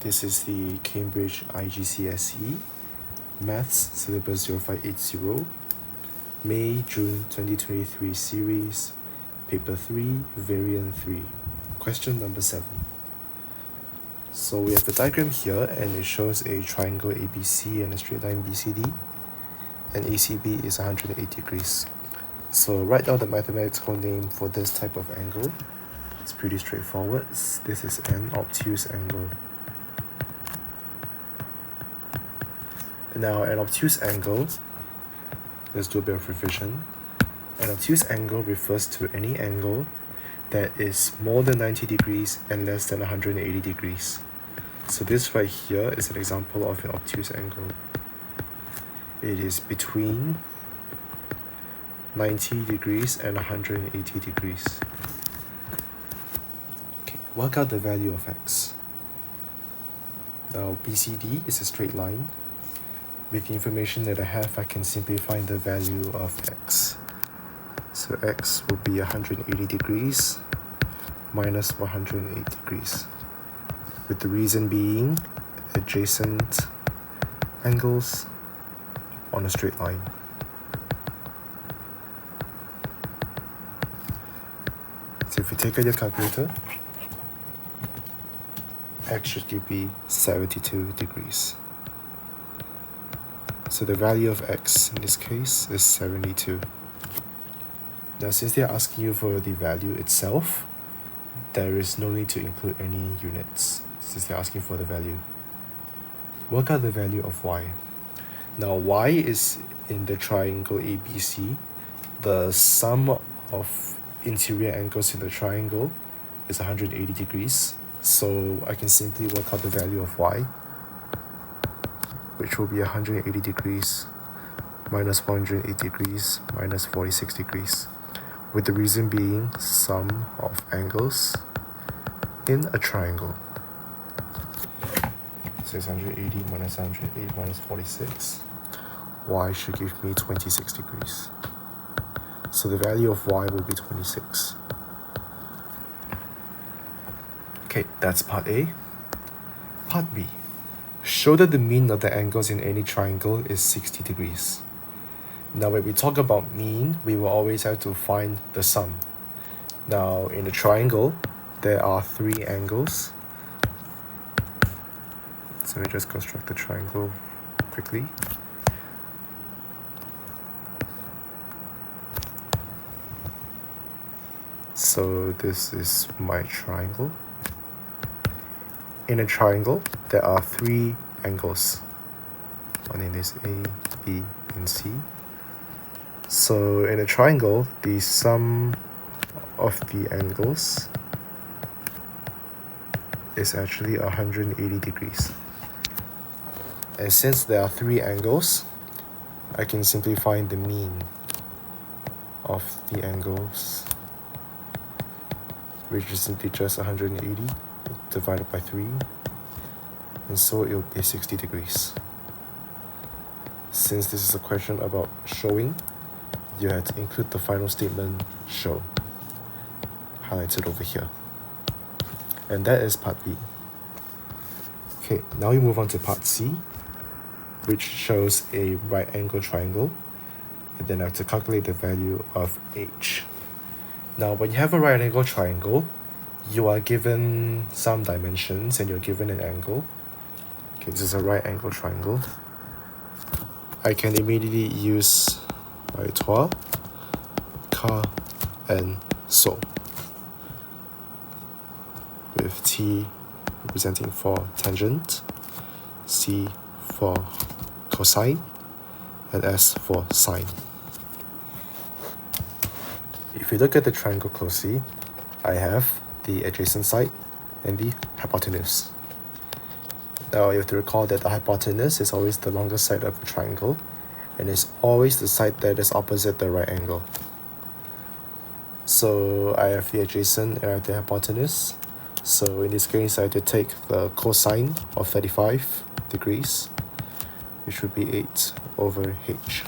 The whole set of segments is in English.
This is the Cambridge IGCSE Maths Syllabus 0580, May-June 2023 series, Paper 3, Variant 3, question number 7. So we have a diagram here and it shows a triangle ABC and a straight line BCD, and ACB is 180 degrees. So write down the mathematical name for this type of angle. It's pretty straightforward. This is an obtuse angle. Now, an obtuse angle, let's do a bit of revision. An obtuse angle refers to any angle that is more than 90 degrees and less than 180 degrees. So this right here is an example of an obtuse angle. It is between 90 degrees and 180 degrees. Okay, work out the value of x. Now, BCD is a straight line. With the information that I have, I can simply find the value of x. So x will be 180 degrees minus 108 degrees. With the reason being adjacent angles on a straight line. So if you take out your calculator, x should give me 72 degrees. So the value of x in this case is 72. Now since they're asking you for the value itself, there is no need to include any units since they're asking for the value. Work out the value of y. Now y is in the triangle ABC. The sum of interior angles in the triangle is 180 degrees. So I can simply work out the value of y, which will be 180 degrees minus 108 degrees minus 46 degrees, with the reason being sum of angles in a triangle. So it's 180 minus 108 minus 46. Y should give me 26 degrees. So the value of y will be 26. Okay, that's part A. Part B. Show that the mean of the angles in any triangle is 60 degrees. Now when we talk about mean, we will always have to find the sum. Now in a triangle, there are 3 angles. So we just construct the triangle quickly. So this is my triangle. In a triangle, there are 3 angles. One name is A, B, and C. So in a triangle, the sum of the angles is actually 180 degrees. And since there are 3 angles, I can simply find the mean of the angles, which is simply just 180 divided by 3, and so it will be 60 degrees. Since this is a question about showing, you have to include the final statement show, highlighted over here. And that is part B. Okay, now we move on to part C, which shows a right angle triangle, and then I have to calculate the value of h. Now when you have a right angle triangle, you are given some dimensions and you're given an angle. Okay, this is a right angle triangle. I can immediately use my toile, car, and saw, with T representing for tangent, C for cosine, and S for sine. If you look at the triangle closely, I have the adjacent side and the hypotenuse. Now you have to recall that the hypotenuse is always the longest side of a triangle and is always the side that is opposite the right angle. So I have the adjacent and I have the hypotenuse. So in this case, I have to take the cosine of 35 degrees, which would be 8 over h.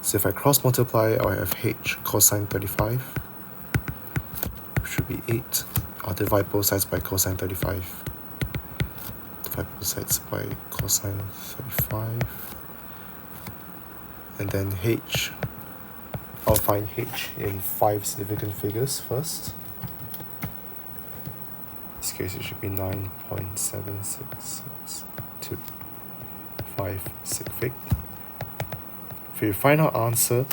So if I cross multiply, I have h cosine 35, which should be 8. I'll divide both sides by cosine 35. multiply both sides by cosine 35. And then h, I'll find h in 5 significant figures first. In this case, it should be 9.7662. 5 sig fig. For your final answer,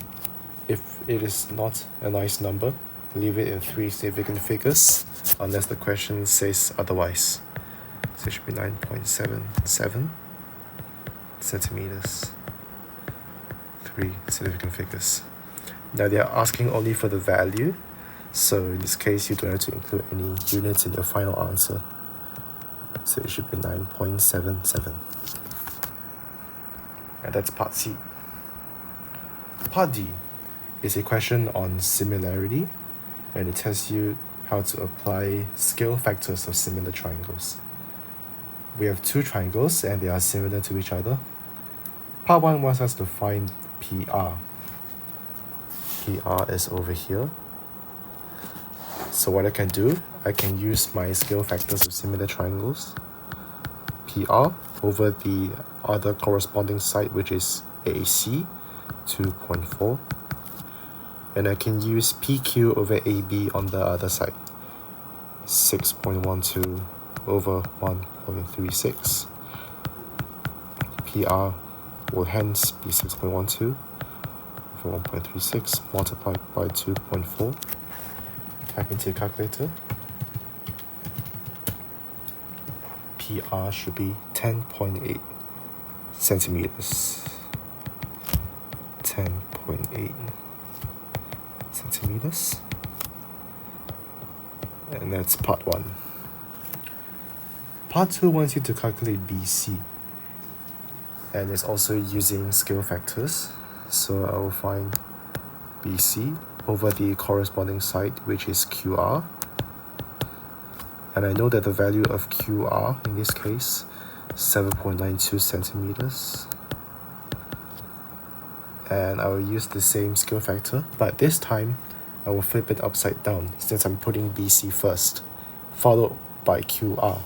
if it is not a nice number, leave it in 3 significant figures, unless the question says otherwise. So it should be 9.77 centimeters. 3 significant figures. Now they are asking only for the value, so in this case you don't have to include any units in your final answer. So it should be 9.77. And that's part C. Part D is a question on similarity, and it tells you how to apply scale factors of similar triangles. We have 2 triangles and they are similar to each other. Part 1 wants us to find PR. PR is over here. So what I can do, I can use my scale factors of similar triangles. PR over the other corresponding side, which is AC, 2.4. And I can use PQ over AB on the other side, 6.12 over 1.36. PR will hence be 6.12 over 1.36 multiplied by 2.4. Type into your calculator. PR should be 10.8 centimeters. 10.8 centimeters. And that's part 1. Part 2 wants you to calculate BC. And it's also using scale factors. So I will find BC over the corresponding side, which is QR. And I know that the value of QR in this case, 7.92 centimeters. And I will use the same scale factor, but this time I will flip it upside down since I'm putting BC first, followed by QR.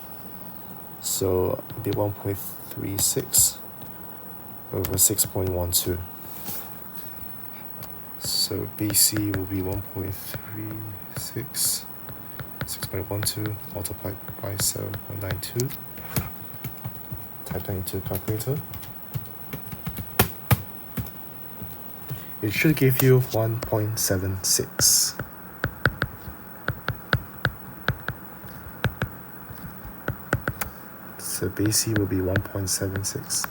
So it'll be 1.36 over 6.12. So BC will be 1.36, 6.12 multiplied by 7.92. Type that into a calculator. It should give you 1.76. So BC will be 1.76.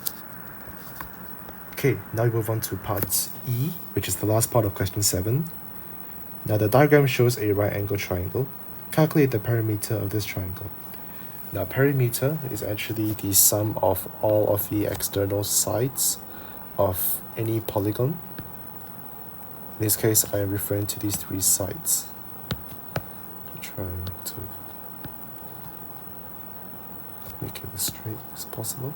Okay, now we move on to part E, which is the last part of question 7. Now the diagram shows a right angle triangle. Calculate the perimeter of this triangle. Now perimeter is actually the sum of all of the external sides of any polygon. In this case, I am referring to these 3 sides. I'm trying to make it as straight as possible.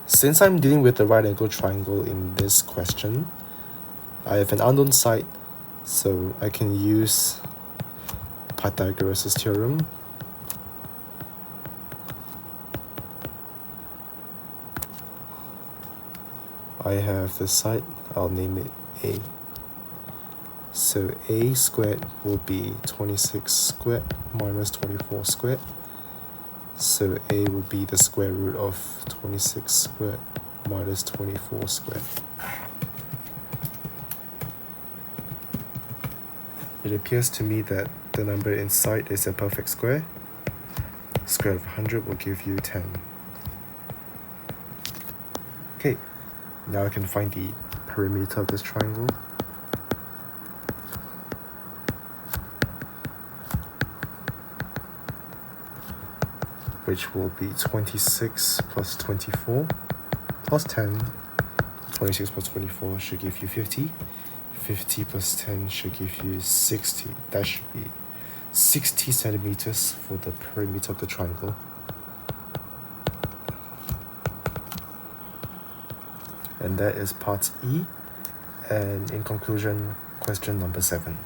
Since I'm dealing with the right angle triangle in this question, I have an unknown side, so I can use Pythagoras' theorem. I have this side, I'll name it A. So A squared will be 26 squared minus 24 squared. So A will be the square root of 26 squared minus 24 squared. It appears to me that the number inside is a perfect square. Square root of 100 will give you 10. Okay, now I can find the perimeter of this triangle. Which will be 26 plus 24 plus 10. 26 plus 24 should give you 50. 50 plus 10 should give you 60. That should be 60 centimeters for the perimeter of the triangle. And that is part E. And in conclusion, question number 7.